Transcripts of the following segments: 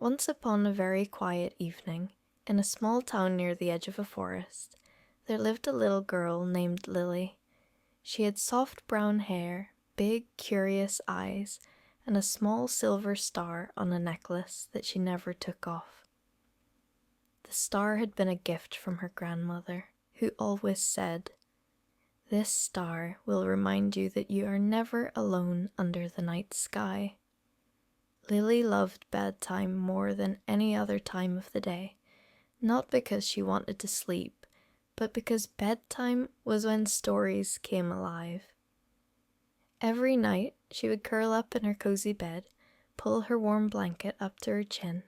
Once upon a very quiet evening, in a small town near the edge of a forest, there lived a little girl named Lily. She had soft brown hair, big, curious eyes, and a small silver star on a necklace that she never took off. The star had been a gift from her grandmother, who always said, "This star will remind you that you are never alone under the night sky." Lily loved bedtime more than any other time of the day, not because she wanted to sleep, but because bedtime was when stories came alive. Every night she would curl up in her cozy bed, pull her warm blanket up to her chin,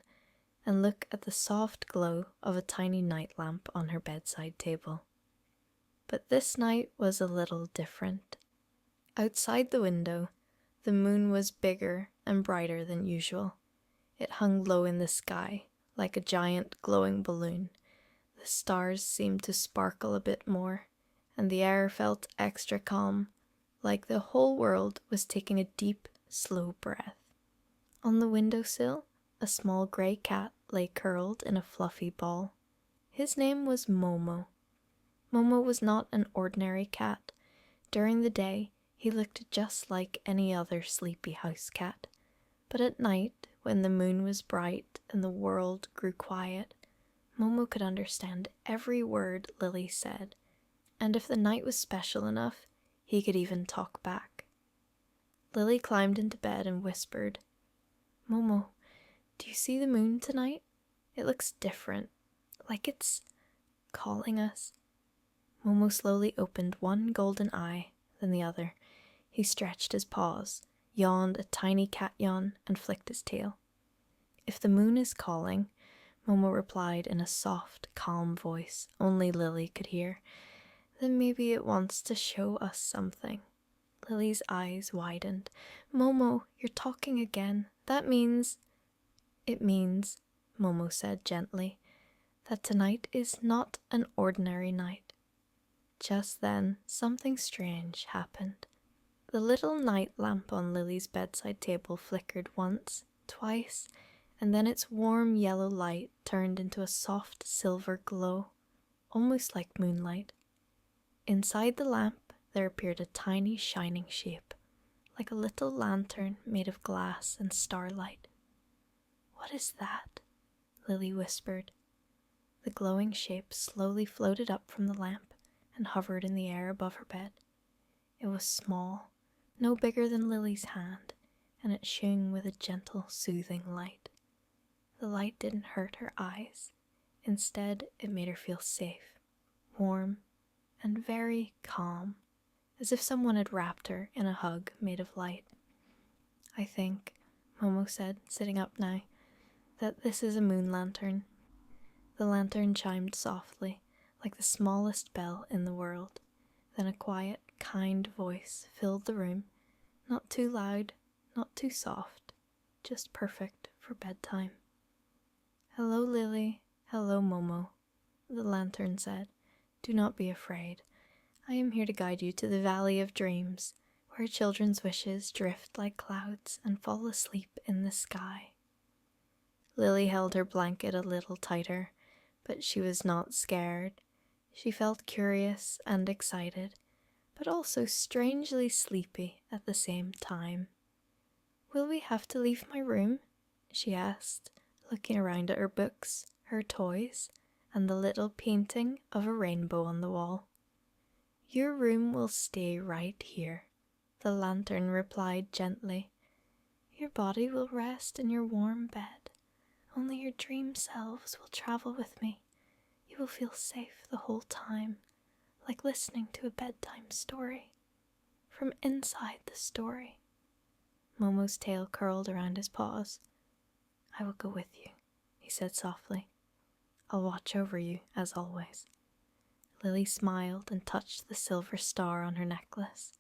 and look at the soft glow of a tiny night lamp on her bedside table. But this night was a little different. Outside the window, the moon was bigger and brighter than usual. It hung low in the sky, like a giant glowing balloon. The stars seemed to sparkle a bit more, and the air felt extra calm, like the whole world was taking a deep, slow breath. On the windowsill, a small grey cat lay curled in a fluffy ball. His name was Momo. Momo was not an ordinary cat. During the day, he looked just like any other sleepy house cat. But at night, when the moon was bright and the world grew quiet, Momo could understand every word Lily said, and if the night was special enough, he could even talk back. Lily climbed into bed and whispered, "Momo, do you see the moon tonight? It looks different, like it's calling us." Momo slowly opened one golden eye, then the other. He stretched his paws, yawned a tiny cat yawn, and flicked his tail. "If the moon is calling," Momo replied in a soft, calm voice only Lily could hear, "then maybe it wants to show us something." Lily's eyes widened. "Momo, you're talking again. That means—" "It means," Momo said gently, "that tonight is not an ordinary night." Just then, something strange happened. The little night lamp on Lily's bedside table flickered once, twice, and then its warm yellow light turned into a soft silver glow, almost like moonlight. Inside the lamp there appeared a tiny shining shape, like a little lantern made of glass and starlight. "What is that?" Lily whispered. The glowing shape slowly floated up from the lamp and hovered in the air above her bed. It was small, no bigger than Lily's hand, and it shone with a gentle, soothing light. The light didn't hurt her eyes. Instead, it made her feel safe, warm, and very calm, as if someone had wrapped her in a hug made of light. "I think," Momo said, sitting up now, "that this is a moon lantern." The lantern chimed softly, like the smallest bell in the world. Then a quiet, kind voice filled the room, not too loud, not too soft, just perfect for bedtime. "Hello, Lily. Hello, Momo," the lantern said. "Do not be afraid. I am here to guide you to the Valley of Dreams, where children's wishes drift like clouds and fall asleep in the sky." Lily held her blanket a little tighter, but she was not scared. She felt curious and excited, but also strangely sleepy at the same time. "Will we have to leave my room?" she asked, looking around at her books, her toys, and the little painting of a rainbow on the wall. "Your room will stay right here," the lantern replied gently. "Your body will rest in your warm bed. Only your dream selves will travel with me. You will feel safe the whole time, like listening to a bedtime story. From inside the story." Momo's tail curled around his paws. "I will go with you," he said softly. "I'll watch over you, as always." Lily smiled and touched the silver star on her necklace.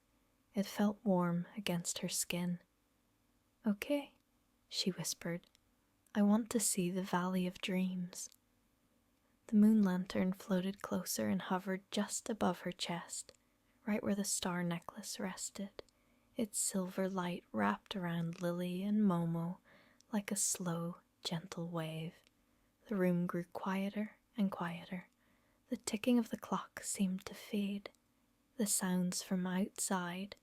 It felt warm against her skin. "Okay," she whispered. "I want to see the Valley of Dreams." The moon lantern floated closer and hovered just above her chest, right where the star necklace rested. Its silver light wrapped around Lily and Momo like a slow, gentle wave. The room grew quieter and quieter. The ticking of the clock seemed to fade. The sounds from outside,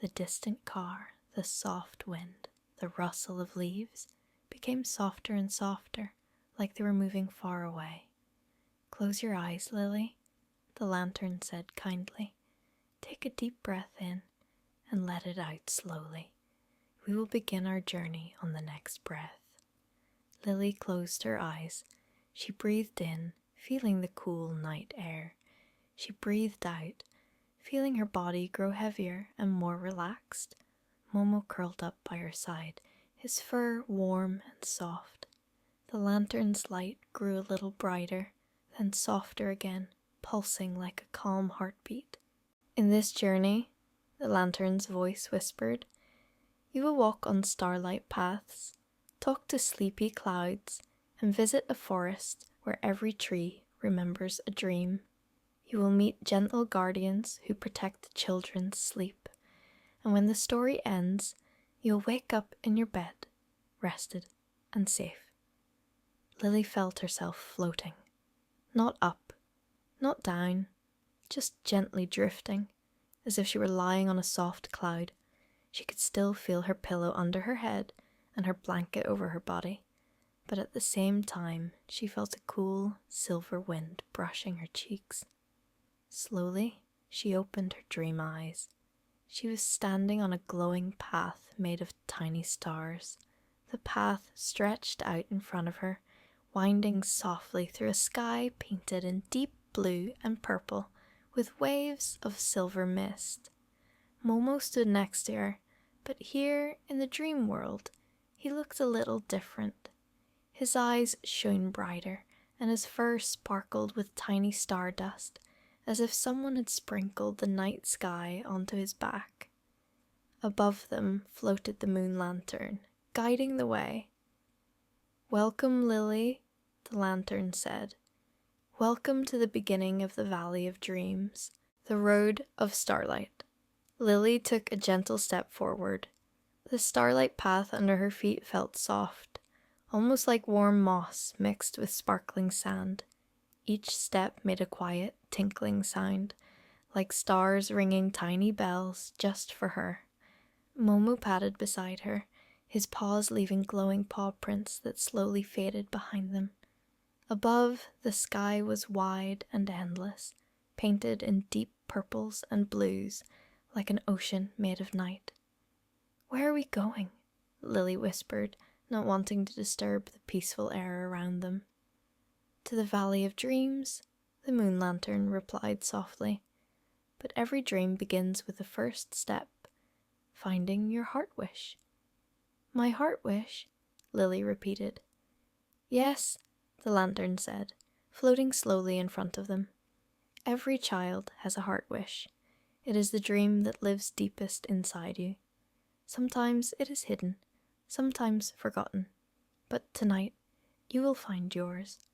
the distant car, the soft wind, the rustle of leaves, became softer and softer, like they were moving far away. "Close your eyes, Lily," the lantern said kindly. "Take a deep breath in and let it out slowly. We will begin our journey on the next breath." Lily closed her eyes. She breathed in, feeling the cool night air. She breathed out, feeling her body grow heavier and more relaxed. Momo curled up by her side, his fur warm and soft. The lantern's light grew a little brighter, then softer again, pulsing like a calm heartbeat. "In this journey," the lantern's voice whispered, "you will walk on starlight paths, talk to sleepy clouds, and visit a forest where every tree remembers a dream. You will meet gentle guardians who protect children's sleep, and when the story ends, you'll wake up in your bed, rested and safe." Lily felt herself floating. Not up, not down, just gently drifting, as if she were lying on a soft cloud. She could still feel her pillow under her head and her blanket over her body, but at the same time she felt a cool, silver wind brushing her cheeks. Slowly, she opened her dream eyes. She was standing on a glowing path made of tiny stars. The path stretched out in front of her, winding softly through a sky painted in deep blue and purple with waves of silver mist. Momo stood next to her, but here in the dream world, he looked a little different. His eyes shone brighter, and his fur sparkled with tiny stardust, as if someone had sprinkled the night sky onto his back. Above them floated the moon lantern, guiding the way. "Welcome, Lily," the lantern said. "Welcome to the beginning of the Valley of Dreams, the road of starlight." Lily took a gentle step forward. The starlight path under her feet felt soft, almost like warm moss mixed with sparkling sand. Each step made a quiet, tinkling sound, like stars ringing tiny bells just for her. Momo padded beside her, his paws leaving glowing paw prints that slowly faded behind them. Above, the sky was wide and endless, painted in deep purples and blues, like an ocean made of night. "Where are we going?" Lily whispered, not wanting to disturb the peaceful air around them. "To the Valley of Dreams," the moon lantern replied softly. "But every dream begins with the first step, finding your heart wish." "My heart wish?" Lily repeated. "Yes," the lantern said, floating slowly in front of them. "Every child has a heart wish. It is the dream that lives deepest inside you. Sometimes it is hidden, sometimes forgotten, but tonight you will find yours."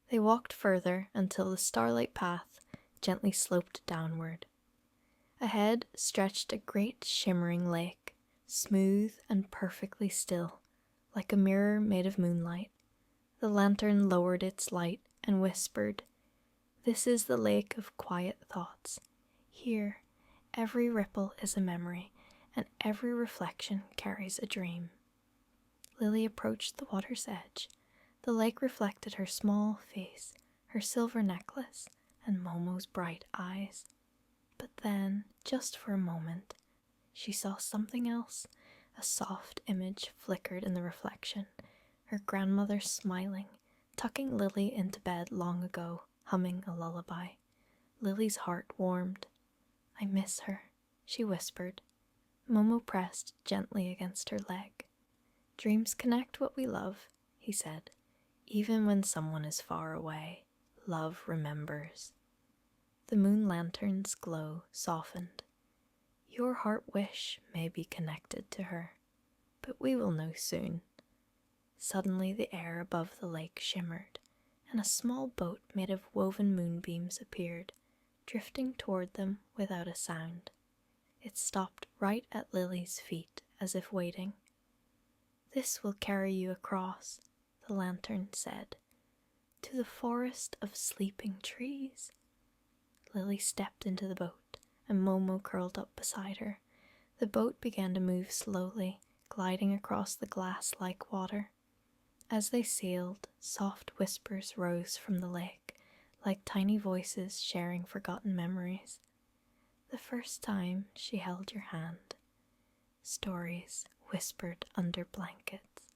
They walked further until the starlight path gently sloped downward. Ahead stretched a great shimmering lake, smooth and perfectly still, like a mirror made of moonlight. The lantern lowered its light and whispered, "This is the lake of quiet thoughts. Here, every ripple is a memory, and every reflection carries a dream." Lily approached the water's edge. The lake reflected her small face, her silver necklace, and Momo's bright eyes. But then, just for a moment, she saw something else. A soft image flickered in the reflection. Her grandmother smiling, tucking Lily into bed long ago, humming a lullaby. Lily's heart warmed. "I miss her," she whispered. Momo pressed gently against her leg. "Dreams connect what we love," he said. "Even when someone is far away, love remembers." The moon lantern's glow softened. "Your heart wish may be connected to her, but we will know soon." Suddenly the air above the lake shimmered, and a small boat made of woven moonbeams appeared, drifting toward them without a sound. It stopped right at Lily's feet, as if waiting. "This will carry you across," the lantern said, "to the forest of sleeping trees." Lily stepped into the boat, and Momo curled up beside her. The boat began to move slowly, gliding across the glass-like water. As they sailed, soft whispers rose from the lake, like tiny voices sharing forgotten memories. The first time she held your hand. Stories whispered under blankets.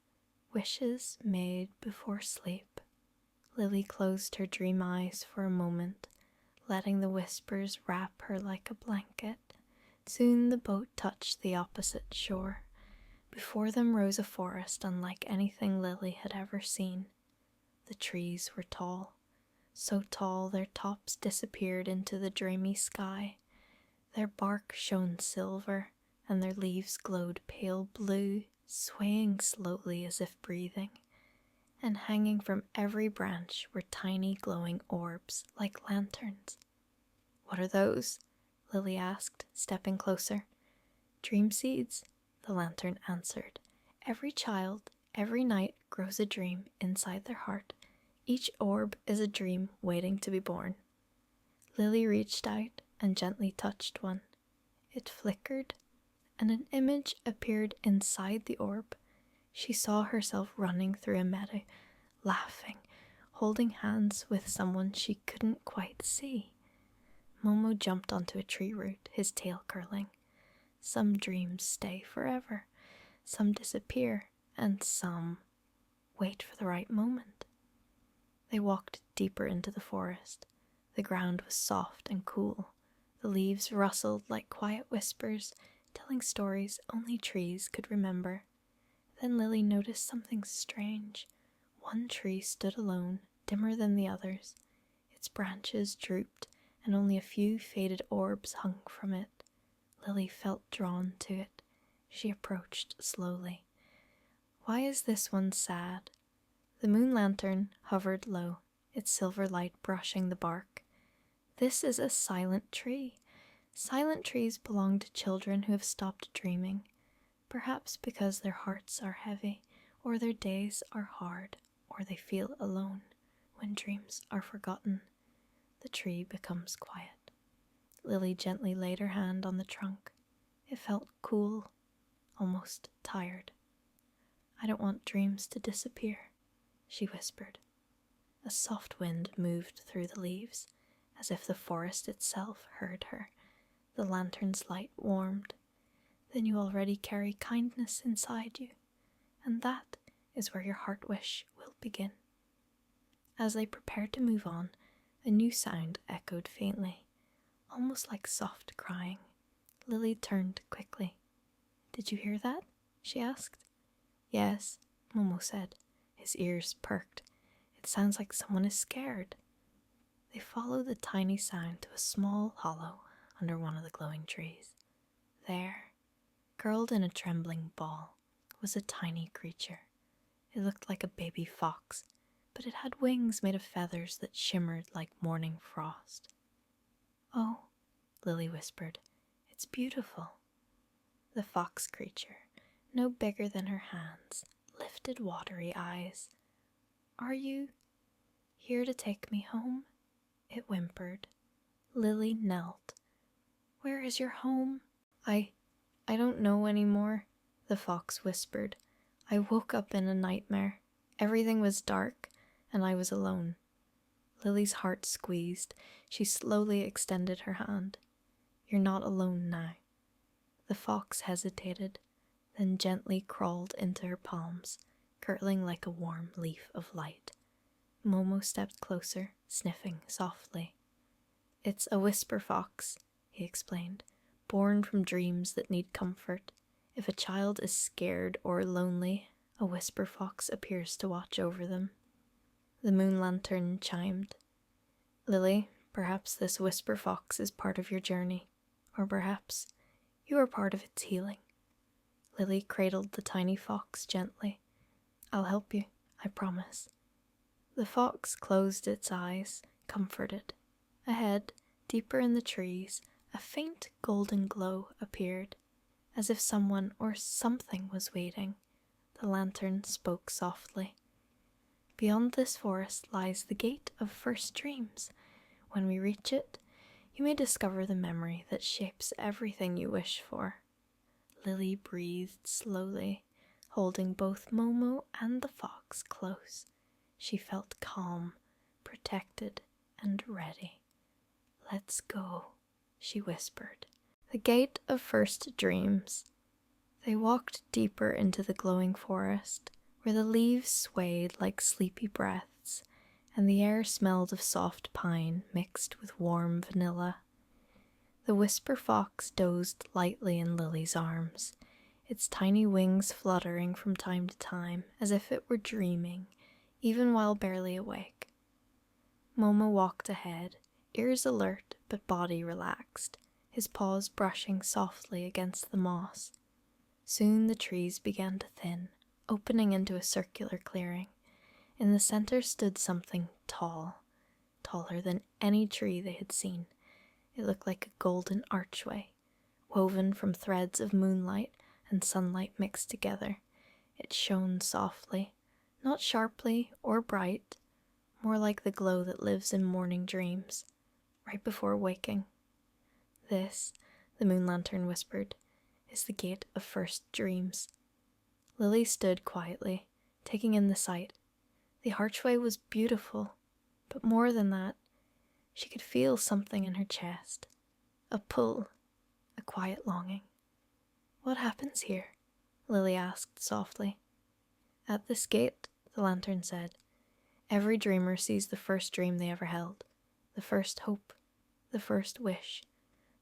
Wishes made before sleep. Lily closed her dream eyes for a moment, letting the whispers wrap her like a blanket. Soon the boat touched the opposite shore. Before them rose a forest unlike anything Lily had ever seen. The trees were tall, so tall their tops disappeared into the dreamy sky. Their bark shone silver, and their leaves glowed pale blue, swaying slowly as if breathing. And hanging from every branch were tiny glowing orbs like lanterns. "What are those?" Lily asked, stepping closer. "Dream seeds," the lantern answered. "Every child, every night, grows a dream inside their heart. Each orb is a dream waiting to be born." Lily reached out and gently touched one. It flickered, and an image appeared inside the orb. She saw herself running through a meadow, laughing, holding hands with someone she couldn't quite see. Momo jumped onto a tree root, his tail curling. Some dreams stay forever, some disappear, and some wait for the right moment. They walked deeper into the forest. The ground was soft and cool. The leaves rustled like quiet whispers, telling stories only trees could remember. Then Lily noticed something strange. One tree stood alone, dimmer than the others. Its branches drooped, and only a few faded orbs hung from it. Lily felt drawn to it. She approached slowly. "Why is this one sad?" The moon lantern hovered low, its silver light brushing the bark. "This is a silent tree. Silent trees belong to children who have stopped dreaming, perhaps because their hearts are heavy, or their days are hard, or they feel alone. When dreams are forgotten, the tree becomes quiet." Lily gently laid her hand on the trunk. It felt cool, almost tired. "I don't want dreams to disappear," she whispered. A soft wind moved through the leaves, as if the forest itself heard her. The lantern's light warmed. "Then you already carry kindness inside you, and that is where your heart wish will begin." As they prepared to move on, a new sound echoed faintly, almost like soft crying. Lily turned quickly. "Did you hear that?" she asked. "Yes," Momo said. His ears perked. "It sounds like someone is scared." They followed the tiny sound to a small hollow under one of the glowing trees. There, curled in a trembling ball, was a tiny creature. It looked like a baby fox, but it had wings made of feathers that shimmered like morning frost. "Oh," Lily whispered, "it's beautiful." The fox creature, no bigger than her hands, lifted watery eyes. "Are you here to take me home?" it whimpered. Lily knelt. "Where is your home?" I don't know anymore," the fox whispered. "I woke up in a nightmare. Everything was dark, and I was alone." Lily's heart squeezed. She slowly extended her hand. "You're not alone now." The fox hesitated, then gently crawled into her palms, curling like a warm leaf of light. Momo stepped closer, sniffing softly. "It's a whisper fox," he explained, "born from dreams that need comfort. If a child is scared or lonely, a whisper fox appears to watch over them." The moon lantern chimed. "Lily, perhaps this whisper fox is part of your journey, or perhaps you are part of its healing." Lily cradled the tiny fox gently. "I'll help you, I promise." The fox closed its eyes, comforted. Ahead, deeper in the trees, a faint golden glow appeared, as if someone or something was waiting. the lantern spoke softly. Beyond this forest lies the gate of first dreams. When we reach it, you may discover the memory that shapes everything you wish for. Lily breathed slowly, holding both Momo and the fox close. She felt calm, protected, and ready. "Let's go," she whispered. The gate of first dreams. They walked deeper into the glowing forest, where the leaves swayed like sleepy breaths, and the air smelled of soft pine mixed with warm vanilla. The whisper fox dozed lightly in Lily's arms, its tiny wings fluttering from time to time as if it were dreaming, even while barely awake. Momo walked ahead, ears alert but body relaxed, his paws brushing softly against the moss. Soon the trees began to thin, opening into a circular clearing. In the center stood something tall, taller than any tree they had seen. It looked like a golden archway, woven from threads of moonlight and sunlight mixed together. It shone softly, not sharply or bright, more like the glow that lives in morning dreams, right before waking. "This," the moon lantern whispered, "is the gate of first dreams." Lily stood quietly, taking in the sight. The archway was beautiful, but more than that, she could feel something in her chest. A pull, a quiet longing. "What happens here?" Lily asked softly. "At this gate," the lantern said, "every dreamer sees the first dream they ever held, the first hope, the first wish,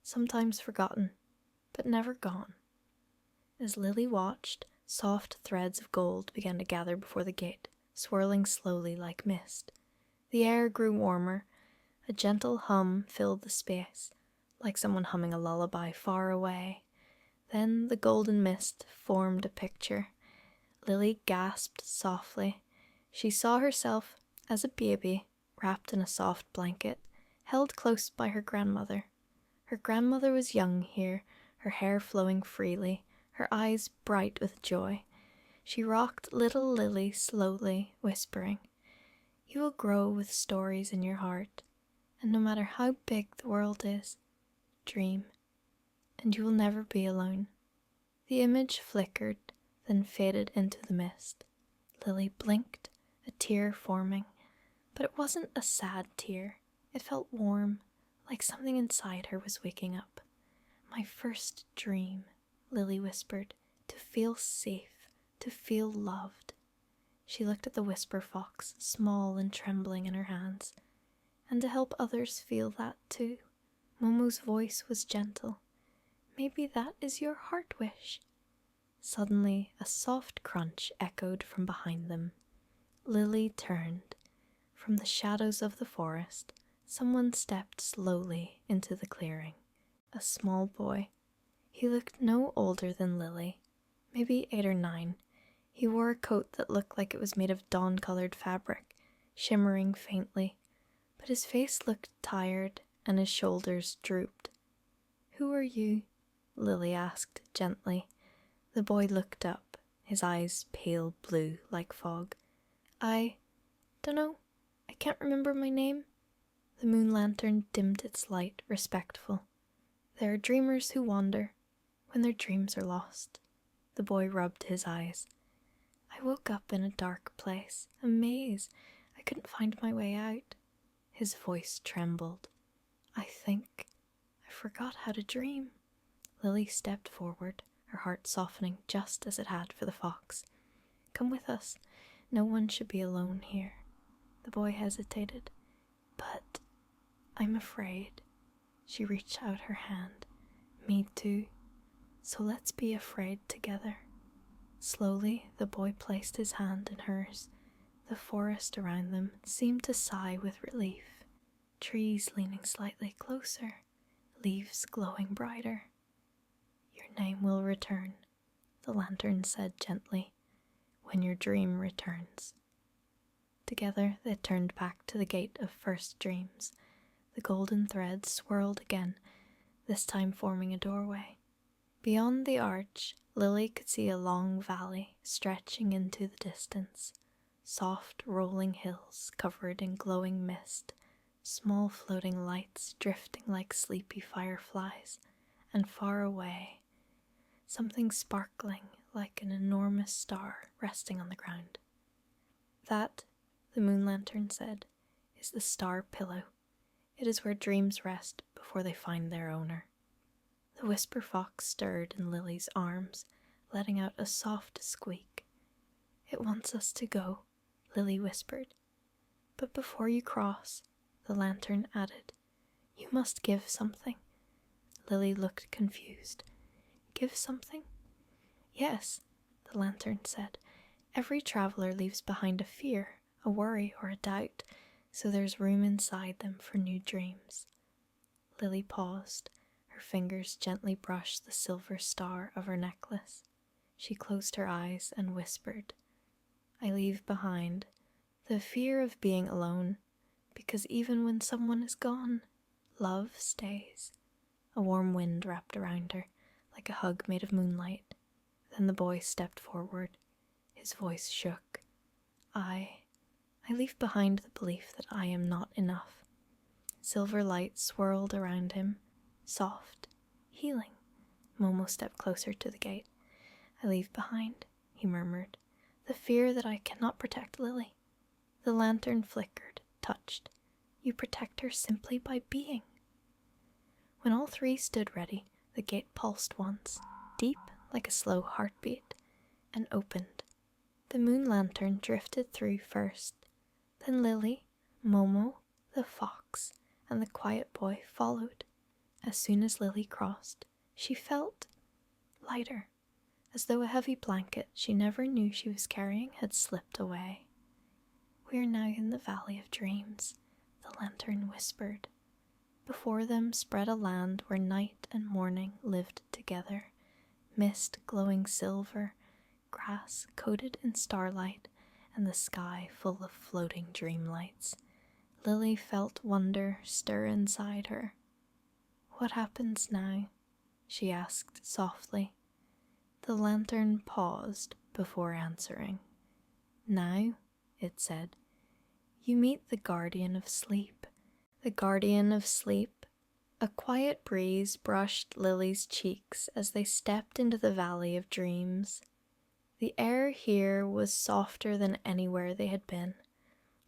sometimes forgotten, but never gone." As Lily watched, soft threads of gold began to gather before the gate, swirling slowly like mist. The air grew warmer. A gentle hum filled the space, like someone humming a lullaby far away. Then the golden mist formed a picture. Lily gasped softly. She saw herself as a baby, wrapped in a soft blanket, held close by her grandmother. Her grandmother was young here, her hair flowing freely, her eyes bright with joy. She rocked little Lily slowly, whispering, "You will grow with stories in your heart, and no matter how big the world is, dream, and you will never be alone." The image flickered, then faded into the mist. Lily blinked, a tear forming, but it wasn't a sad tear. It felt warm, like something inside her was waking up. "My first dream," Lily whispered, "to feel safe, to feel loved." She looked at the whisper fox, small and trembling in her hands, and to help others feel that too. Momo's voice was gentle. "Maybe that is your heart wish." Suddenly, a soft crunch echoed from behind them. Lily turned. From the shadows of the forest, someone stepped slowly into the clearing. A small boy. He looked no older than Lily, maybe 8 or 9. He wore a coat that looked like it was made of dawn-colored fabric, shimmering faintly, but his face looked tired and his shoulders drooped. "Who are you?" Lily asked gently. The boy looked up, his eyes pale blue like fog. "I dunno. I can't remember my name." The moon lantern dimmed its light, respectful. "There are dreamers who wander when their dreams are lost." The boy rubbed his eyes. "I woke up in a dark place, a maze. I couldn't find my way out." His voice trembled. "I think I forgot how to dream." Lily stepped forward, her heart softening just as it had for the fox. "Come with us. No one should be alone here." The boy hesitated. "But I'm afraid." She reached out her hand. "Me too. So let's be afraid together." Slowly, the boy placed his hand in hers. The forest around them seemed to sigh with relief. Trees leaning slightly closer, leaves glowing brighter. "Your name will return," the lantern said gently, "when your dream returns." Together they turned back to the gate of first dreams. The golden threads swirled again, this time forming a doorway. Beyond the arch Lily could see a long valley stretching into the distance, soft rolling hills covered in glowing mist, small floating lights drifting like sleepy fireflies, and far away, something sparkling like an enormous star resting on the ground. That, the moon lantern said, is the star pillow. It is where dreams rest before they find their owner. The whisper fox stirred in Lily's arms, letting out a soft squeak. It wants us to go, Lily whispered. But before you cross, the lantern added, you must give something. Lily looked confused. Give something? Yes, the lantern said. Every traveler leaves behind a fear, a worry, or a doubt, so there's room inside them for new dreams. Lily paused. Her fingers gently brushed the silver star of her necklace. She closed her eyes and whispered, I leave behind the fear of being alone, because even when someone is gone, love stays. A warm wind wrapped around her, like a hug made of moonlight. Then the boy stepped forward. His voice shook. I leave behind the belief that I am not enough. Silver light swirled around him, soft, healing. Momo stepped closer to the gate. I leave behind, he murmured, the fear that I cannot protect Lily. The lantern flickered, touched. You protect her simply by being. When all three stood ready, the gate pulsed once, deep like a slow heartbeat, and opened. The moon lantern drifted through first. Then Lily, Momo, the fox, and the quiet boy followed. As soon as Lily crossed, she felt lighter, as though a heavy blanket she never knew she was carrying had slipped away. We are now in the Valley of Dreams, the lantern whispered. Before them spread a land where night and morning lived together, mist glowing silver, grass coated in starlight, and the sky full of floating dreamlights. Lily felt wonder stir inside her. What happens now? She asked softly. The lantern paused before answering. Now, it said, you meet the guardian of sleep. The guardian of sleep. A quiet breeze brushed Lily's cheeks as they stepped into the Valley of Dreams. The air here was softer than anywhere they had been,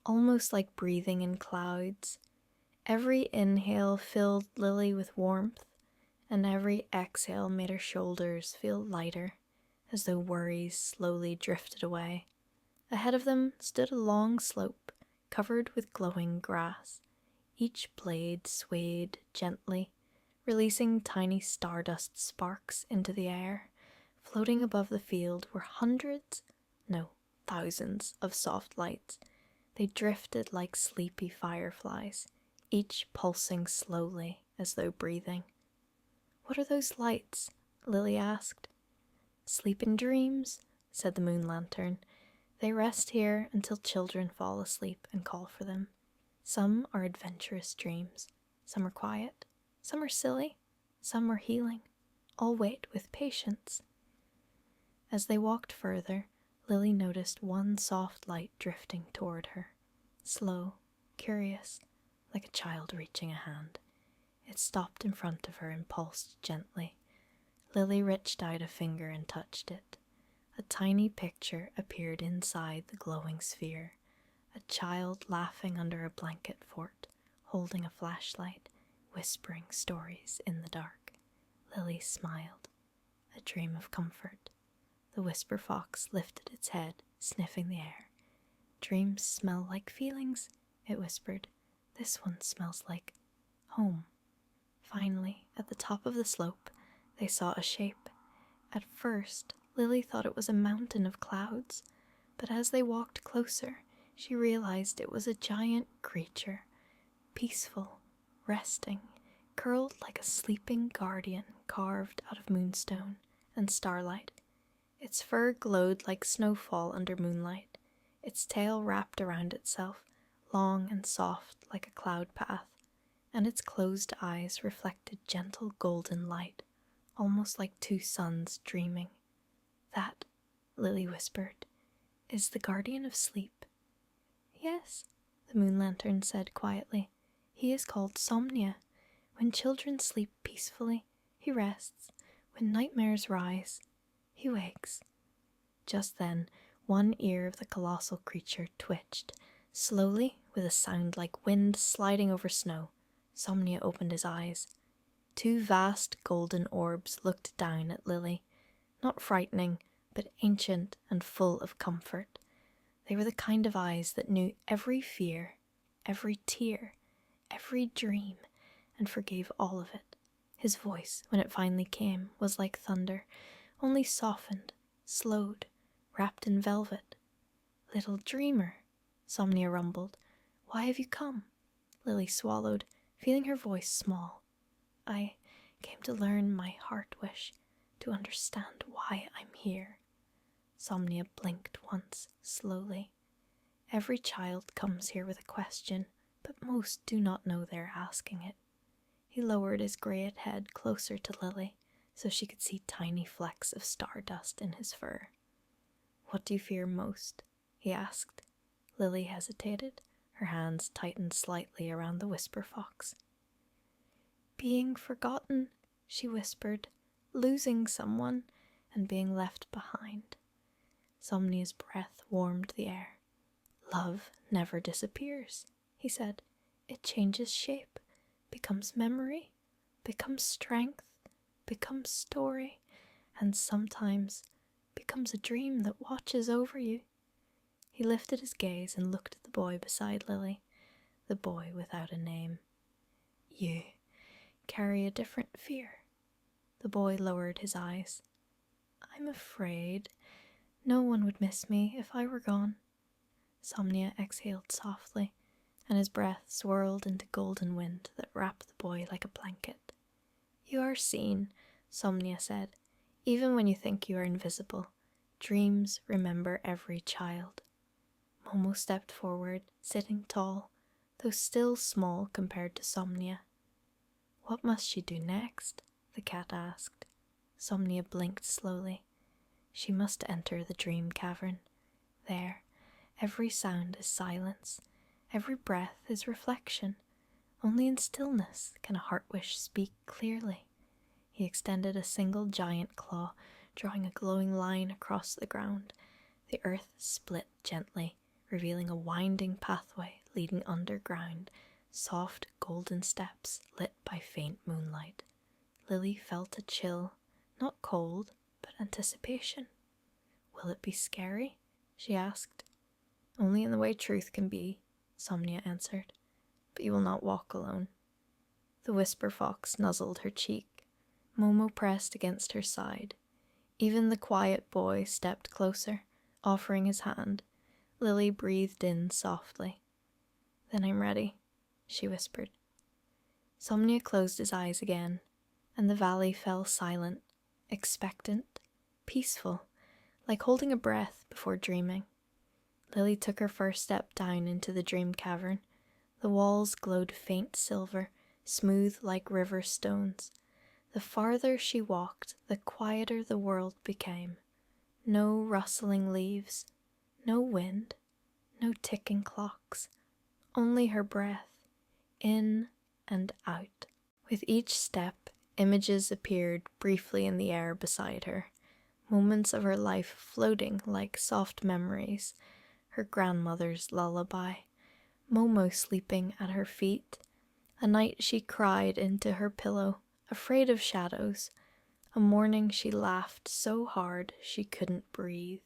almost like breathing in clouds. Every inhale filled Lily with warmth, and every exhale made her shoulders feel lighter, as though worries slowly drifted away. Ahead of them stood a long slope, covered with glowing grass. Each blade swayed gently, releasing tiny stardust sparks into the air. Floating above the field were thousands of soft lights. They drifted like sleepy fireflies, each pulsing slowly as though breathing. What are those lights? Lily asked. Sleep in dreams, said the moon lantern. They rest here until children fall asleep and call for them. Some are adventurous dreams, some are quiet, some are silly, some are healing. All wait with patience. As they walked further, Lily noticed one soft light drifting toward her, slow, curious, like a child reaching a hand. It stopped in front of her and pulsed gently. Lily reached out a finger and touched it. A tiny picture appeared inside the glowing sphere. A child laughing under a blanket fort, holding a flashlight, whispering stories in the dark. Lily smiled. A dream of comfort. The whisper fox lifted its head, sniffing the air. Dreams smell like feelings, it whispered. This one smells like home. Finally, at the top of the slope, they saw a shape. At first, Lily thought it was a mountain of clouds, but as they walked closer, she realized it was a giant creature, peaceful, resting, curled like a sleeping guardian carved out of moonstone and starlight. Its fur glowed like snowfall under moonlight, its tail wrapped around itself, long and soft like a cloud path, and its closed eyes reflected gentle golden light, almost like two suns dreaming. That, Lily whispered, is the guardian of sleep. Yes, the moon lantern said quietly. He is called Somnia. When children sleep peacefully, he rests. When nightmares rise, he wakes. Just then, one ear of the colossal creature twitched. Slowly, with a sound like wind sliding over snow, Somnia opened his eyes. Two vast golden orbs looked down at Lily, not frightening, but ancient and full of comfort. They were the kind of eyes that knew every fear, every tear, every dream, and forgave all of it. His voice, when it finally came, was like thunder, only softened, slowed, wrapped in velvet. Little dreamer, Somnia rumbled. Why have you come? Lily swallowed, feeling her voice small. I came to learn my heart wish, to understand why I'm here. Somnia blinked once, slowly. Every child comes here with a question, but most do not know they're asking it. He lowered his greyed head closer to Lily, so she could see tiny flecks of stardust in his fur. What do you fear most? He asked. Lily hesitated. Her hands tightened slightly around the whisper fox. Being forgotten, she whispered, losing someone and being left behind. Somnia's breath warmed the air. Love never disappears, he said. It changes shape, becomes memory, becomes strength, becomes story, and sometimes becomes a dream that watches over you. He lifted his gaze and looked at the boy beside Lily, the boy without a name. You carry a different fear. The boy lowered his eyes. I'm afraid no one would miss me if I were gone. Somnia exhaled softly, and his breath swirled into golden wind that wrapped the boy like a blanket. You are seen, Somnia said. Even when you think you are invisible, dreams remember every child. Momo stepped forward, sitting tall, though still small compared to Somnia. What must she do next? The cat asked. Somnia blinked slowly. She must enter the dream cavern. There, every sound is silence, every breath is reflection. Only in stillness can a heart wish speak clearly. He extended a single giant claw, drawing a glowing line across the ground. The earth split gently, revealing a winding pathway leading underground, soft golden steps lit by faint moonlight. Lily felt a chill, not cold, but anticipation. Will it be scary? She asked. Only in the way truth can be, Somnia answered. But you will not walk alone. The whisper fox nuzzled her cheek. Momo pressed against her side. Even the quiet boy stepped closer, offering his hand. Lily breathed in softly. Then I'm ready, she whispered. Somnia closed his eyes again, and the valley fell silent, expectant, peaceful, like holding a breath before dreaming. Lily took her first step down into the dream cavern. The walls glowed faint silver, smooth like river stones. The farther she walked, the quieter the world became. No rustling leaves, no wind, no ticking clocks, only her breath, in and out. With each step, images appeared briefly in the air beside her, moments of her life floating like soft memories, her grandmother's lullaby, Momo sleeping at her feet, a night she cried into her pillow, afraid of shadows, a morning she laughed so hard she couldn't breathe,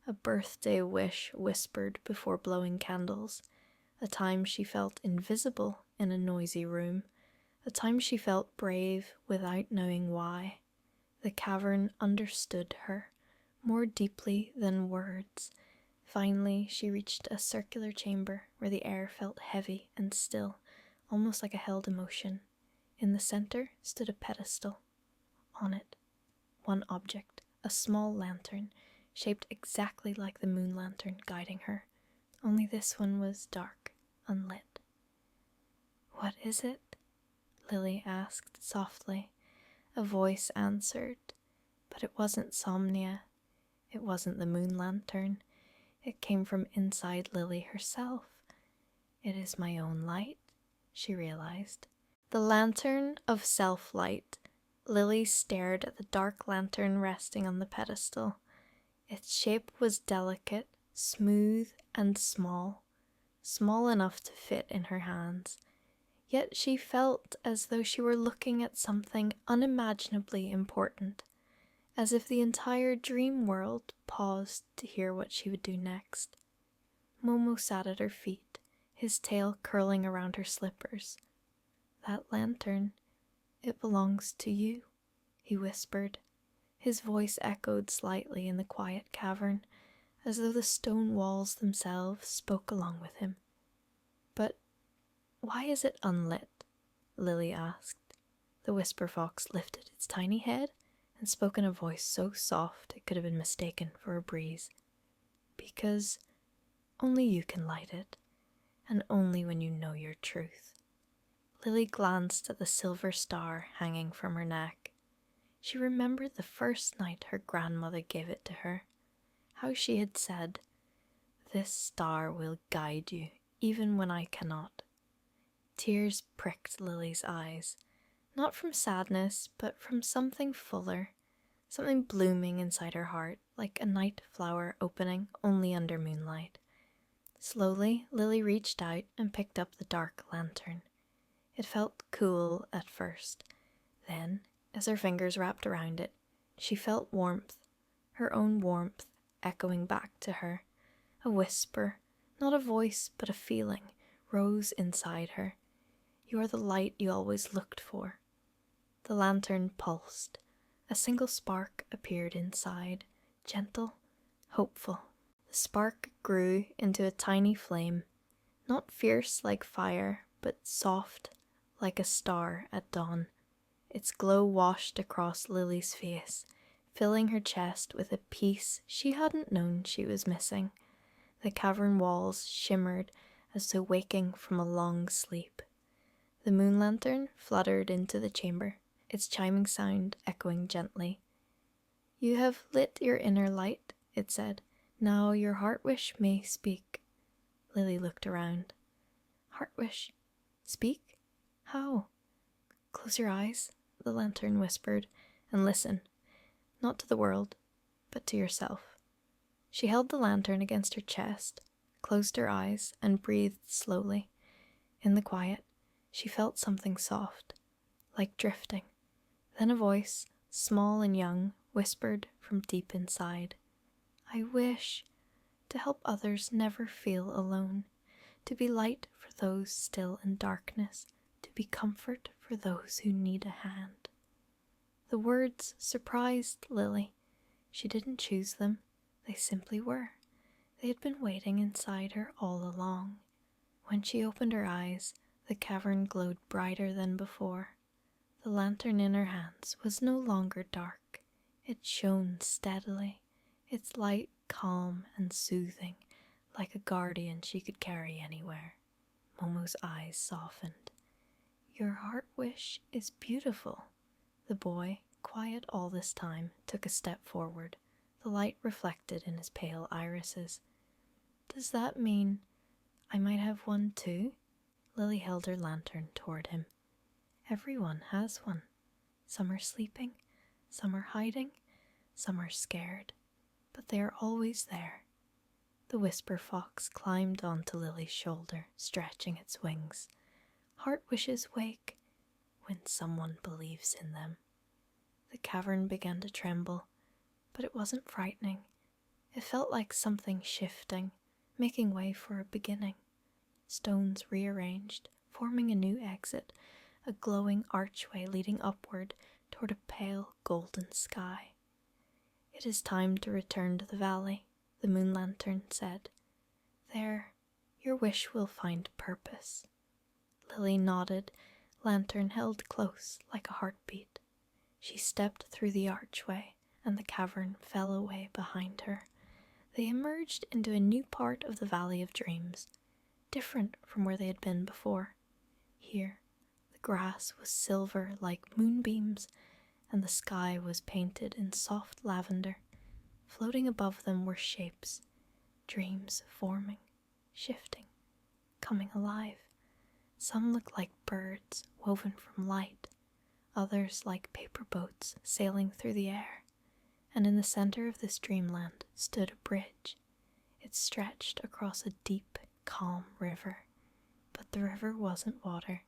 a birthday wish whispered before blowing candles, a time she felt invisible in a noisy room, a time she felt brave without knowing why. The cavern understood her, more deeply than words. Finally, she reached a circular chamber where the air felt heavy and still, almost like a held emotion. In the center stood a pedestal. On it, one object, a small lantern, shaped exactly like the moon lantern guiding her, only this one was dark, unlit. What is it? Lily asked softly. A voice answered, but it wasn't Somnia. It wasn't the moon lantern. It came from inside Lily herself. It is my own light, she realized. The lantern of self-light. Lily stared at the dark lantern resting on the pedestal. Its shape was delicate, smooth, and small enough to fit in her hands. Yet she felt as though she were looking at something unimaginably important, as if the entire dream world paused to hear what she would do next. Momo sat at her feet, his tail curling around her slippers. "That lantern, it belongs to you," he whispered. His voice echoed slightly in the quiet cavern, as though the stone walls themselves spoke along with him. "But why is it unlit?" Lily asked. The whisper fox lifted its tiny head and spoke in a voice so soft it could have been mistaken for a breeze. "Because only you can light it, and only when you know your truth." Lily glanced at the silver star hanging from her neck. She remembered the first night her grandmother gave it to her. How she had said, "This star will guide you, even when I cannot." Tears pricked Lily's eyes, not from sadness, but from something fuller, something blooming inside her heart, like a night flower opening only under moonlight. Slowly, Lily reached out and picked up the dark lantern. It felt cool at first. Then, as her fingers wrapped around it, she felt warmth, her own warmth, echoing back to her. A whisper, not a voice but a feeling, rose inside her. "You are the light you always looked for." The lantern pulsed. A single spark appeared inside, gentle, hopeful. The spark grew into a tiny flame, not fierce like fire, but soft like a star at dawn. Its glow washed across Lily's face, filling her chest with a peace she hadn't known she was missing. The cavern walls shimmered as though waking from a long sleep. The moon lantern fluttered into the chamber, its chiming sound echoing gently. "You have lit your inner light," it said. "Now your heart wish may speak." Lily looked around. "Heart wish? Speak? How?" "Close your eyes," the lantern whispered, "and listen. Not to the world, but to yourself." She held the lantern against her chest, closed her eyes, and breathed slowly. In the quiet, she felt something soft, like drifting. Then a voice, small and young, whispered from deep inside, "I wish to help others never feel alone, to be light for those still in darkness, to be comfort for those who need a hand." The words surprised Lily. She didn't choose them. They simply were. They had been waiting inside her all along. When she opened her eyes, the cavern glowed brighter than before. The lantern in her hands was no longer dark. It shone steadily, its light calm and soothing, like a guardian she could carry anywhere. Momo's eyes softened. "Your heart wish is beautiful." The boy, quiet all this time, took a step forward, the light reflected in his pale irises. "Does that mean I might have one too?" Lily held her lantern toward him. "Everyone has one. Some are sleeping, some are hiding, some are scared, but they are always there." The whisper fox climbed onto Lily's shoulder, stretching its wings. "Heart wishes wake when someone believes in them." The cavern began to tremble, but it wasn't frightening. It felt like something shifting, making way for a beginning. Stones rearranged, forming a new exit, a glowing archway leading upward toward a pale golden sky. "It is time to return to the valley," the moon lantern said. "There, your wish will find purpose." Lily nodded, lantern held close like a heartbeat. She stepped through the archway, and the cavern fell away behind her. They emerged into a new part of the Valley of Dreams, different from where they had been before. Here, the grass was silver like moonbeams, and the sky was painted in soft lavender. Floating above them were shapes, dreams forming, shifting, coming alive. Some looked like birds woven from light, others like paper boats sailing through the air. And in the center of this dreamland stood a bridge. It stretched across a deep, calm river. But the river wasn't water.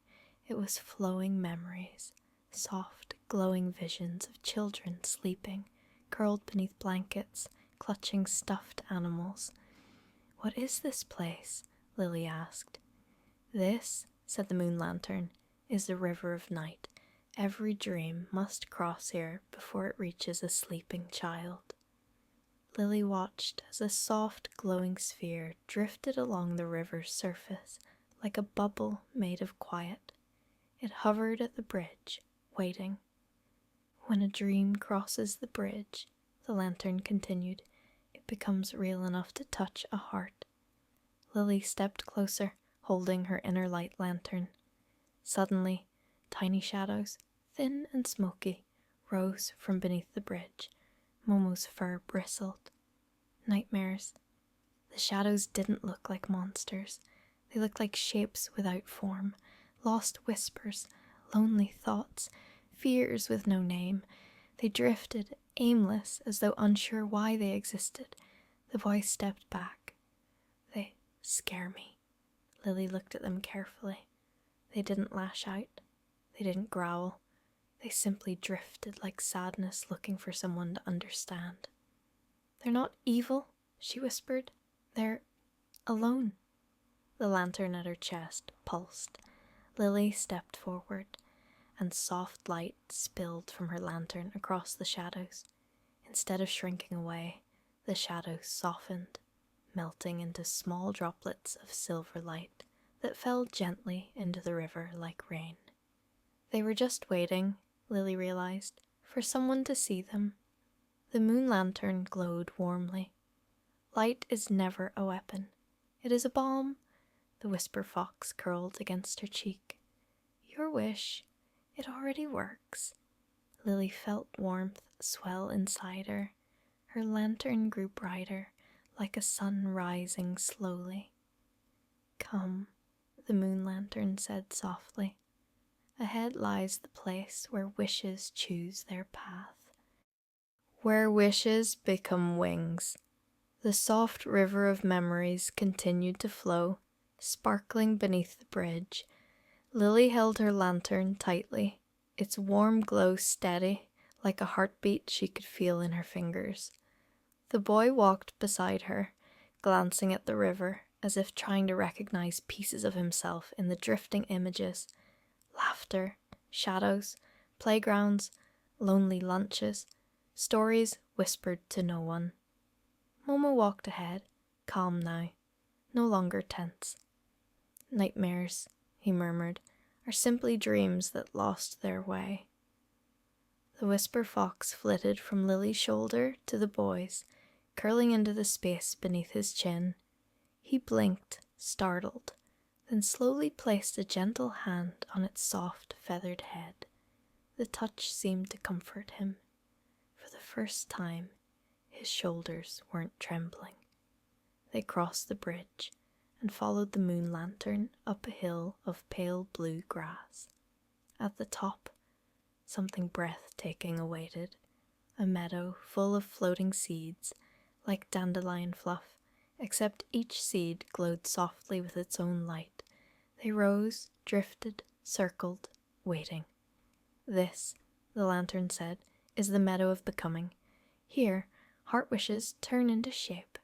It was flowing memories, soft, glowing visions of children sleeping, curled beneath blankets, clutching stuffed animals. "What is this place?" Lily asked. "This," said the moon lantern, "is the river of night. Every dream must cross here before it reaches a sleeping child." Lily watched as a soft, glowing sphere drifted along the river's surface like a bubble made of quiet. It hovered at the bridge, waiting. "When a dream crosses the bridge," the lantern continued, "it becomes real enough to touch a heart." Lily stepped closer, holding her inner light lantern. Suddenly, tiny shadows, thin and smoky, rose from beneath the bridge. Momo's fur bristled. Nightmares. The shadows didn't look like monsters. They looked like shapes without form, lost whispers, lonely thoughts, fears with no name. They drifted, aimless, as though unsure why they existed. The boy stepped back. "They scare me." Lily looked at them carefully. They didn't lash out. They didn't growl. They simply drifted like sadness looking for someone to understand. "They're not evil," she whispered. "They're alone." The lantern at her chest pulsed. Lily stepped forward, and soft light spilled from her lantern across the shadows. Instead of shrinking away, the shadows softened, melting into small droplets of silver light that fell gently into the river like rain. They were just waiting, Lily realized, for someone to see them. The moon lantern glowed warmly. "Light is never a weapon. It is a balm." The whisper fox curled against her cheek. "Your wish, it already works." Lily felt warmth swell inside her. Her lantern grew brighter, like a sun rising slowly. "Come," the moon lantern said softly. "Ahead lies the place where wishes choose their path. Where wishes become wings." The soft river of memories continued to flow, sparkling beneath the bridge. Lily held her lantern tightly, its warm glow steady, like a heartbeat she could feel in her fingers. The boy walked beside her, glancing at the river, as if trying to recognize pieces of himself in the drifting images. Laughter, shadows, playgrounds, lonely lunches, stories whispered to no one. Momo walked ahead, calm now, no longer tense. "Nightmares," he murmured, "are simply dreams that lost their way." The whisper fox flitted from Lily's shoulder to the boy's, curling into the space beneath his chin. He blinked, startled, then slowly placed a gentle hand on its soft, feathered head. The touch seemed to comfort him. For the first time, his shoulders weren't trembling. They crossed the bridge and followed the moon lantern up a hill of pale blue grass. At the top, something breathtaking awaited, a meadow full of floating seeds, like dandelion fluff, except each seed glowed softly with its own light. They rose, drifted, circled, waiting. "This," the lantern said, "is the meadow of becoming. Here, heart wishes turn into shape."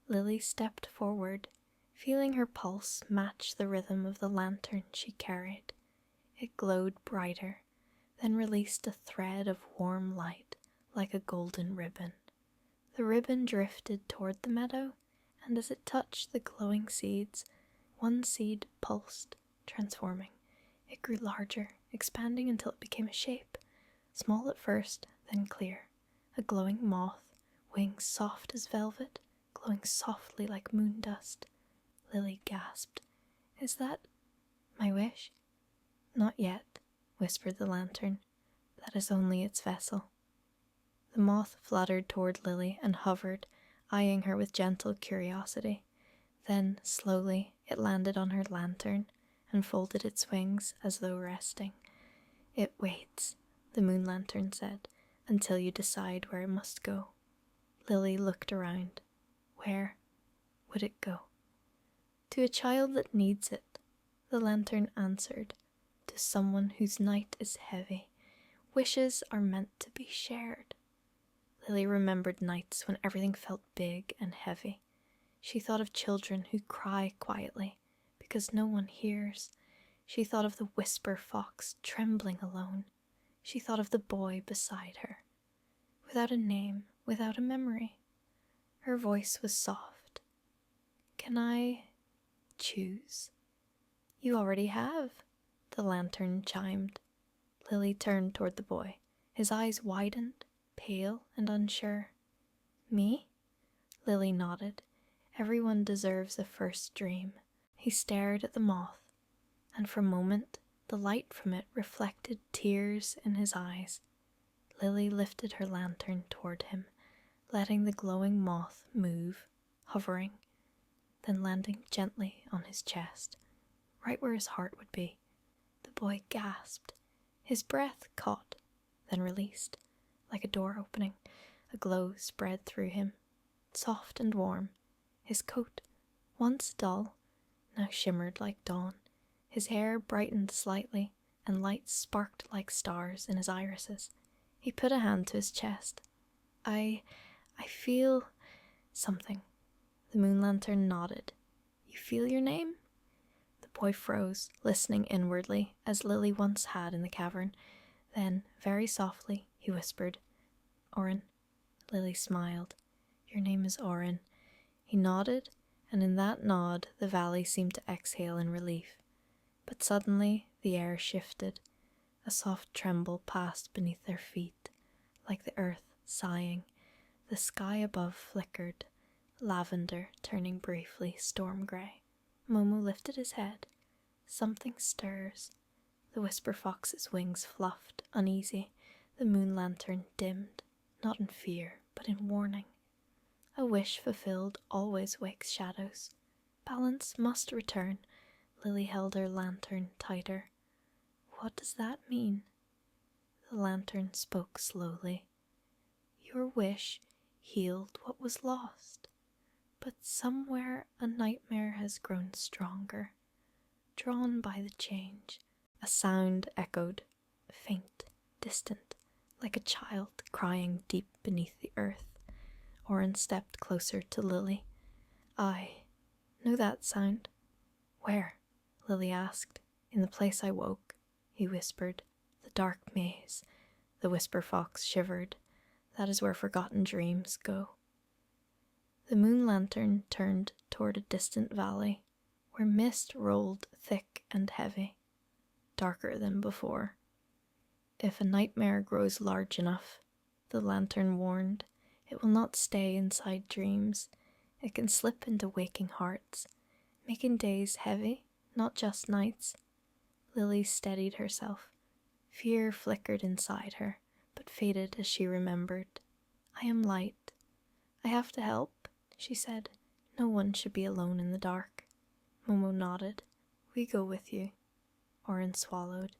Lily stepped forward, feeling her pulse match the rhythm of the lantern she carried. It glowed brighter, then released a thread of warm light like a golden ribbon. The ribbon drifted toward the meadow, and as it touched the glowing seeds, one seed pulsed, transforming. It grew larger, expanding until it became a shape, small at first, then clear. A glowing moth, wings soft as velvet, glowing softly like moon dust. Lily gasped. "Is that my wish?" "Not yet," whispered the lantern. "That is only its vessel." The moth fluttered toward Lily and hovered, eyeing her with gentle curiosity. Then, slowly, it landed on her lantern and folded its wings as though resting. "It waits," the moon lantern said, "until you decide where it must go." Lily looked around. Where would it go? "To a child that needs it," the lantern answered. "To someone whose night is heavy. Wishes are meant to be shared." Lily remembered nights when everything felt big and heavy. She thought of children who cry quietly because no one hears. She thought of the whisper fox trembling alone. She thought of the boy beside her, without a name, without a memory. Her voice was soft. "Can I choose?" "You already have," the lantern chimed. Lily turned toward the boy. His eyes widened, pale and unsure. "Me?" Lily nodded. "Everyone deserves a first dream." He stared at the moth, and for a moment the light from it reflected tears in his eyes. Lily lifted her lantern toward him, letting the glowing moth move, hovering, then landing gently on his chest, right where his heart would be. The boy gasped. His breath caught, then released, like a door opening. A glow spread through him, soft and warm. His coat, once dull, now shimmered like dawn. His hair brightened slightly, and lights sparked like stars in his irises. He put a hand to his chest. I feel something." The moon lantern nodded. "You feel your name?" The boy froze, listening inwardly, as Lily once had in the cavern. Then, very softly, he whispered, "Orin." Lily smiled. "Your name is Orin." He nodded, and in that nod the valley seemed to exhale in relief. But suddenly the air shifted. A soft tremble passed beneath their feet, like the earth sighing. The sky above flickered, lavender turning briefly storm grey. Momo lifted his head. "Something stirs." The whisper fox's wings fluffed, uneasy. The moon lantern dimmed, not in fear, but in warning. A wish fulfilled always wakes shadows. Balance must return. Lily held her lantern tighter. "What does that mean?" The lantern spoke slowly. "Your wish healed what was lost, but somewhere a nightmare has grown stronger, drawn by the change." A sound echoed, faint, distant, like a child crying deep beneath the earth. Orin stepped closer to Lily. "I know that sound." "Where?" Lily asked. "In the place I woke," he whispered. "The dark maze." The whisper fox shivered. "That is where forgotten dreams go." The moon lantern turned toward a distant valley, where mist rolled thick and heavy, darker than before. "If a nightmare grows large enough," the lantern warned, "it will not stay inside dreams. It can slip into waking hearts, making days heavy, not just nights." Lily steadied herself. Fear flickered inside her, but faded as she remembered. "I am light. I have to help," she said. "No one should be alone in the dark." Momo nodded. "We go with you." Orin swallowed.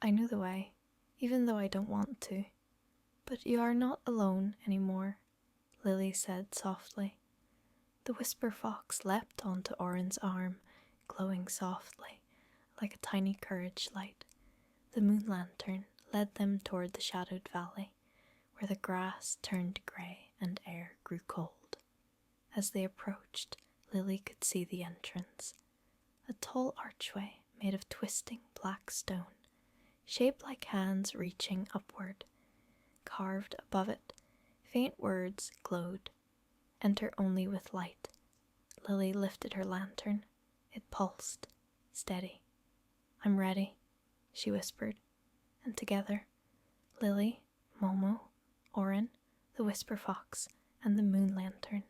"I know the way, even though I don't want to." "But you are not alone anymore," Lily said softly. The whisper fox leapt onto Orin's arm, glowing softly, like a tiny courage light. The moon lantern led them toward the shadowed valley, where the grass turned grey and air grew cold. As they approached, Lily could see the entrance. A tall archway made of twisting black stone, shaped like hands reaching upward. Carved above it, faint words glowed. "Enter only with light." Lily lifted her lantern. It pulsed, steady. "I'm ready," she whispered. And together, Lily, Momo, Orin, the whisper fox, and the moon lantern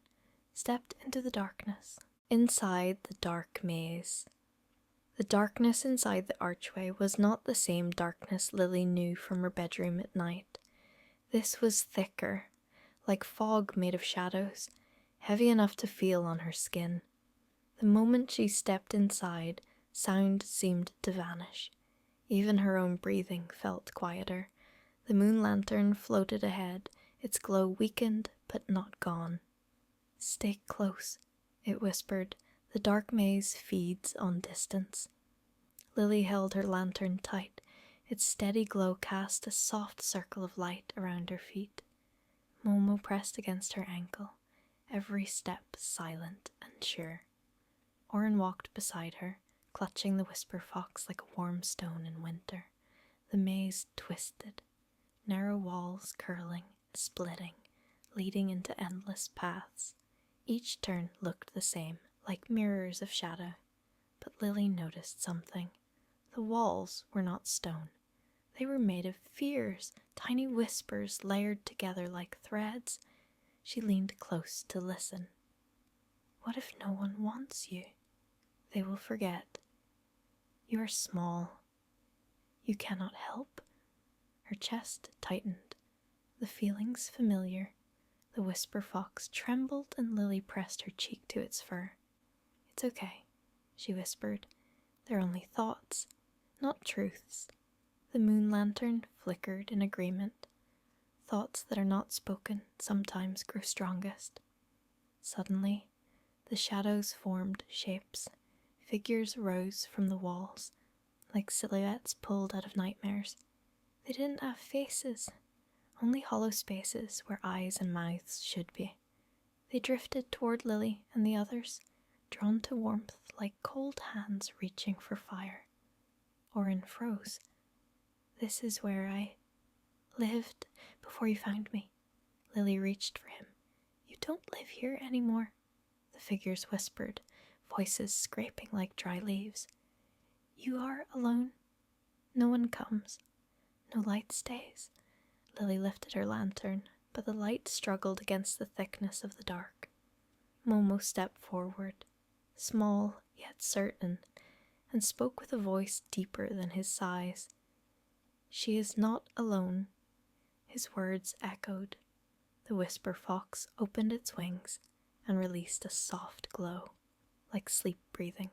stepped into the darkness. Inside the dark maze. The darkness inside the archway was not the same darkness Lily knew from her bedroom at night. This was thicker, like fog made of shadows, heavy enough to feel on her skin. The moment she stepped inside, sound seemed to vanish. Even her own breathing felt quieter. The moon lantern floated ahead, its glow weakened but not gone. "Stay close," it whispered. "The dark maze feeds on distance." Lily held her lantern tight. Its steady glow cast a soft circle of light around her feet. Momo pressed against her ankle, every step silent and sure. Orin walked beside her, clutching the whisper fox like a warm stone in winter. The maze twisted, narrow walls curling, splitting, leading into endless paths. Each turn looked the same, like mirrors of shadow. But Lily noticed something. The walls were not stone. They were made of fears, tiny whispers layered together like threads. She leaned close to listen. "What if no one wants you? They will forget. You are small. You cannot help." Her chest tightened, the feelings familiar. The whisper fox trembled and Lily pressed her cheek to its fur. "It's okay," she whispered. "They're only thoughts, not truths." The moon lantern flickered in agreement. Thoughts that are not spoken sometimes grow strongest. Suddenly, the shadows formed shapes. Figures rose from the walls, like silhouettes pulled out of nightmares. They didn't have faces, only hollow spaces where eyes and mouths should be. They drifted toward Lily and the others, drawn to warmth like cold hands reaching for fire. Orin froze. "This is where I lived before you found me." Lily reached for him. "You don't live here anymore," the figures whispered, voices scraping like dry leaves. "You are alone. No one comes. No light stays." Lily lifted her lantern, but the light struggled against the thickness of the dark. Momo stepped forward, small yet certain, and spoke with a voice deeper than his sighs. "She is not alone." His words echoed. The whisper fox opened its wings and released a soft glow, like sleep breathing.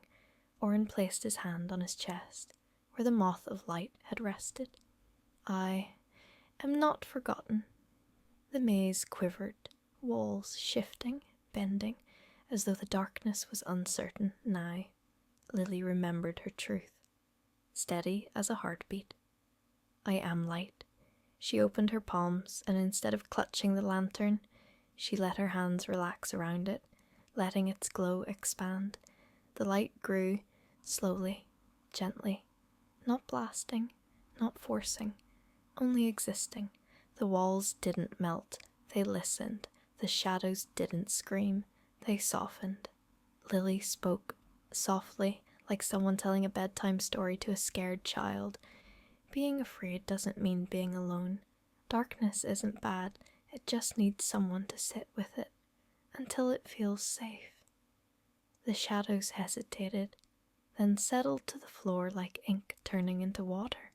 Orin placed his hand on his chest, where the moth of light had rested. "I am not forgotten." The maze quivered, walls shifting, bending, as though the darkness was uncertain now. Lily remembered her truth, steady as a heartbeat. "I am light." She opened her palms, and instead of clutching the lantern, she let her hands relax around it, letting its glow expand. The light grew, slowly, gently, not blasting, not forcing, only existing. The walls didn't melt, they listened. The shadows didn't scream, they softened. Lily spoke softly, like someone telling a bedtime story to a scared child. "Being afraid doesn't mean being alone. Darkness isn't bad, it just needs someone to sit with it, until it feels safe." The shadows hesitated, then settled to the floor like ink turning into water,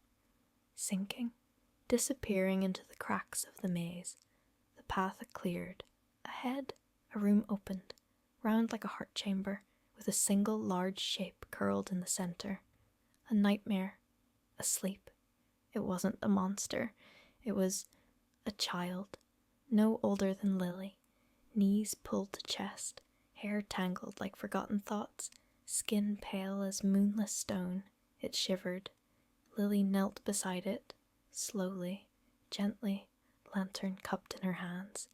sinking, disappearing into the cracks of the maze. The path cleared. Ahead, a room opened, round like a heart chamber, with a single large shape curled in the center. A nightmare, asleep. It wasn't a monster. It was a child, no older than Lily. Knees pulled to chest, hair tangled like forgotten thoughts, skin pale as moonless stone. It shivered. Lily knelt beside it, slowly, gently, lantern cupped in her hands.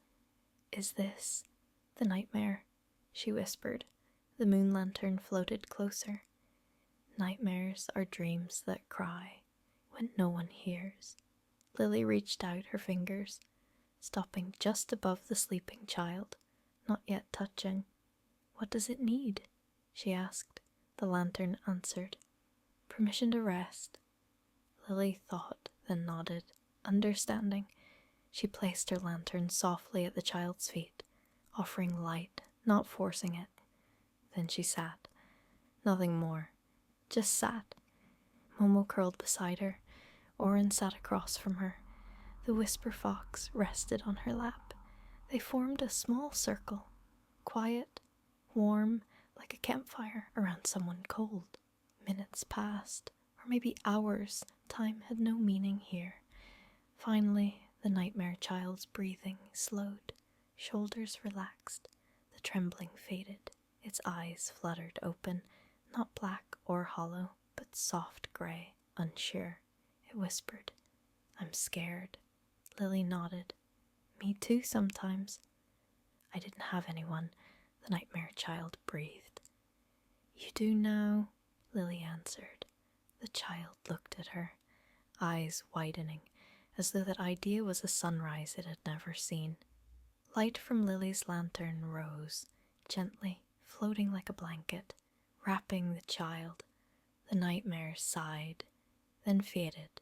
"Is this the nightmare?" she whispered. The moon lantern floated closer. "Nightmares are dreams that cry when no one hears." Lily reached out her fingers, stopping just above the sleeping child, not yet touching. "What does it need?" she asked. The lantern answered. "Permission to rest." Lily thought, then nodded, understanding. She placed her lantern softly at the child's feet, offering light, not forcing it. Then she sat. Nothing more. Just sat. Momo curled beside her. Orin sat across from her. The whisper fox rested on her lap. They formed a small circle, quiet, warm, like a campfire around someone cold. Minutes passed, or maybe hours. Time had no meaning here. Finally, the nightmare child's breathing slowed, shoulders relaxed, the trembling faded, its eyes fluttered open, not black or hollow, but soft gray, unsure. It whispered, "I'm scared." Lily nodded. "Me too sometimes." "I didn't have anyone," the nightmare child breathed. "You do now," Lily answered. The child looked at her, eyes widening, as though that idea was a sunrise it had never seen. Light from Lily's lantern rose, gently, floating like a blanket, wrapping the child. The nightmare sighed, then faded,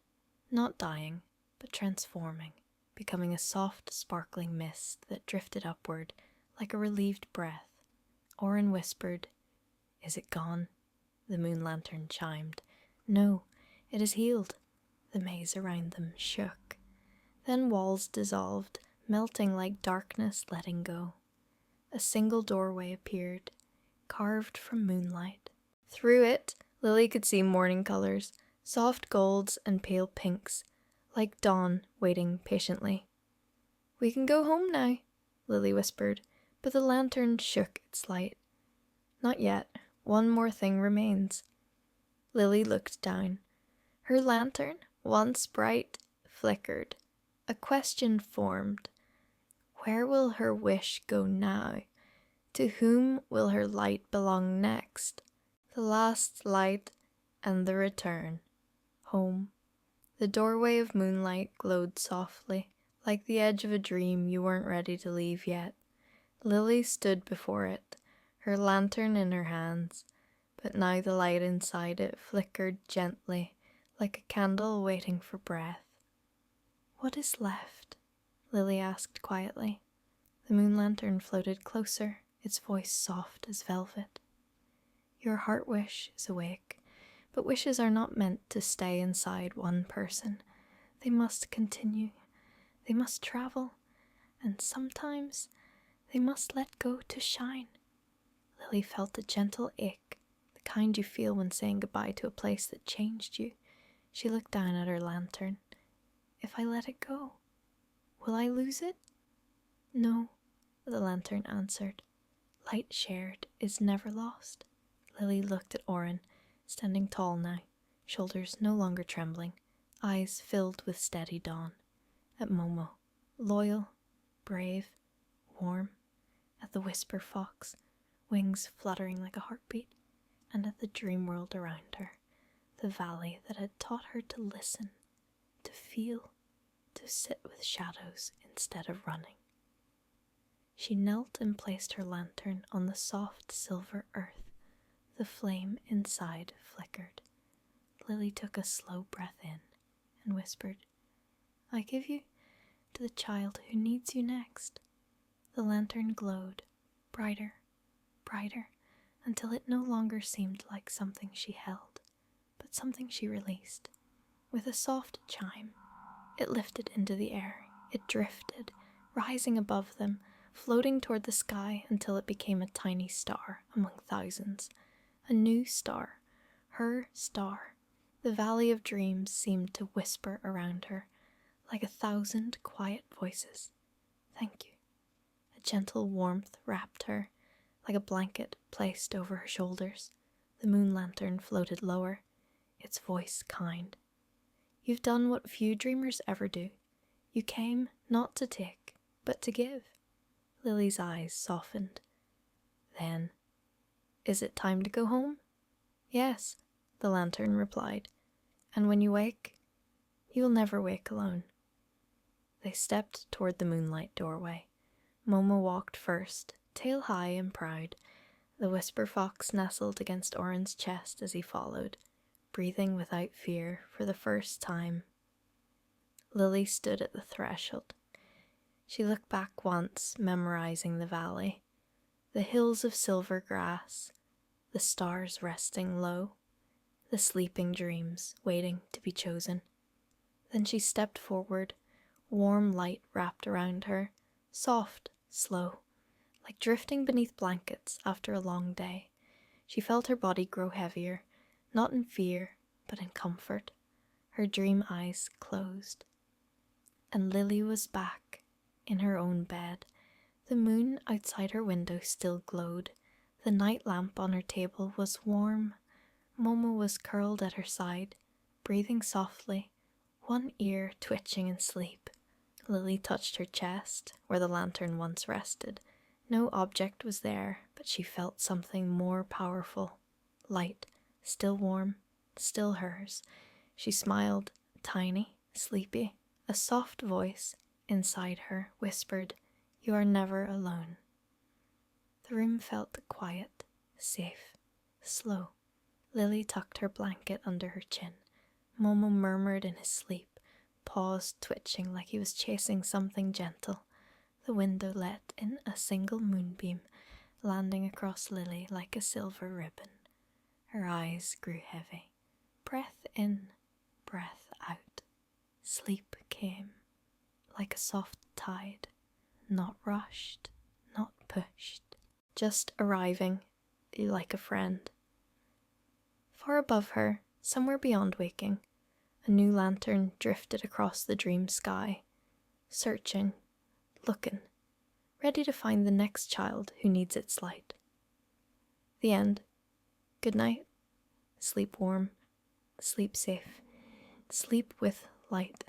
not dying, but transforming, becoming a soft, sparkling mist that drifted upward like a relieved breath. Oren whispered, "Is it gone?" The moon lantern chimed, "No, it is healed." The maze around them shook. Then walls dissolved, melting like darkness letting go. A single doorway appeared, carved from moonlight. Through it, Lily could see morning colors, soft golds and pale pinks, like dawn waiting patiently. "We can go home now," Lily whispered, but the lantern shook its light. "Not yet. One more thing remains." Lily looked down. Her lantern, once bright, flickered. A question formed. Where will her wish go now? To whom will her light belong next? The last light and the return. Home. The doorway of moonlight glowed softly, like the edge of a dream you weren't ready to leave yet. Lily stood before it, her lantern in her hands, but now the light inside it flickered gently, like a candle waiting for breath. "What is left?" Lily asked quietly. The moon lantern floated closer, its voice soft as velvet. "Your heart wish is awake, but wishes are not meant to stay inside one person. They must continue. They must travel, and sometimes they must let go to shine." Lily felt a gentle ache, the kind you feel when saying goodbye to a place that changed you. She looked down at her lantern. "If I let it go, will I lose it?" "No," the lantern answered. "Light shared is never lost." Lily looked at Oren, standing tall now, shoulders no longer trembling, eyes filled with steady dawn. At Momo, loyal, brave, warm. At the whisper fox, wings fluttering like a heartbeat. And at the dream world around her, the valley that had taught her to listen, to feel, to sit with shadows instead of running. She knelt and placed her lantern on the soft silver earth. The flame inside flickered. Lily took a slow breath in and whispered, "I give you to the child who needs you next." The lantern glowed, brighter, brighter, until it no longer seemed like something she held, but something she released. With a soft chime, it lifted into the air. It drifted, rising above them, floating toward the sky until it became a tiny star among thousands. A new star, her star. The Valley of Dreams seemed to whisper around her, like 1,000 quiet voices. "Thank you." A gentle warmth wrapped her, like a blanket placed over her shoulders. The moon lantern floated lower, its voice kind. "You've done what few dreamers ever do. You came not to take, but to give." Lily's eyes softened. Then, "Is it time to go home?" "Yes," the lantern replied. "And when you wake, you will never wake alone." They stepped toward the moonlight doorway. Momo walked first, tail high and proud. The whisper fox nestled against Oren's chest as he followed, breathing without fear for the first time. Lily stood at the threshold. She looked back once, memorizing the valley, the hills of silver grass, the stars resting low, the sleeping dreams waiting to be chosen. Then she stepped forward, Warm light wrapped around her, soft, slow, like drifting beneath blankets after a long day. She felt her body grow heavier, not in fear, but in comfort. Her dream eyes closed. And Lily was back, in her own bed. The moon outside her window still glowed. The night lamp on her table was warm. Momo was curled at her side, breathing softly, one ear twitching in sleep. Lily touched her chest, where the lantern once rested. No object was there, but she felt something more powerful. Light, still warm, still hers. She smiled, tiny, sleepy. A soft voice inside her whispered, "You are never alone." The room felt quiet, safe, slow. Lily tucked her blanket under her chin. Momo murmured in his sleep, paws twitching like he was chasing something gentle. The window let in a single moonbeam, landing across Lily like a silver ribbon. Her eyes grew heavy. Breath in, breath out. Sleep came, like a soft tide, not rushed, not pushed, just arriving like a friend. Far above her, somewhere beyond waking, a new lantern drifted across the dream sky, searching, looking, ready to find the next child who needs its light. The end. Good night. Sleep warm. Sleep safe. Sleep with light.